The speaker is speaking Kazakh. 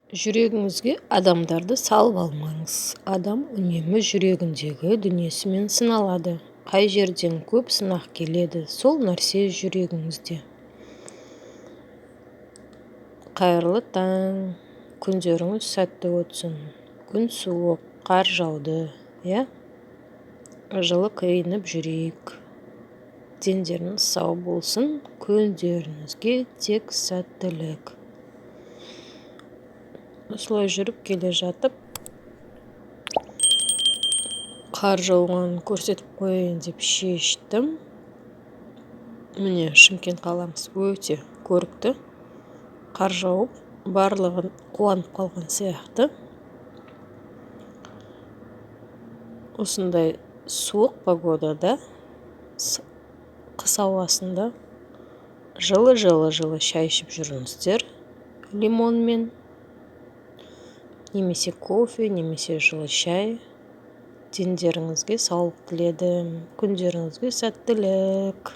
Жүрегіңізге адамдарды салып алмаңыз. Адам үнемі жүрегіндегі дүниесімен сыналады. Қай жерден көп сынақ келеді, сол нәрсе жүрегіңізде. Қайырлы таң, күндеріңіз сәтті өтсін. Күн суық, қар жауды, жылы киініп жүрейік. Дендеріңіз сау болсын, күндеріңізге тек сәттілік. Осылай жүріп келе жатып, қар жауғанын көрсетіп қояйын деп шештім. Міне, Шымкент қаламыз өте көрікті. Қар жауып, барлығын қуанып қалған сияқты. Осындай суық погодада, қыс ауасында жылы шай ішіп жүріңіздер. Лимонмен, немесе кофе, немесе жылы шай. Дендеріңізге саулық тіледім. Күндеріңізге сәттілік.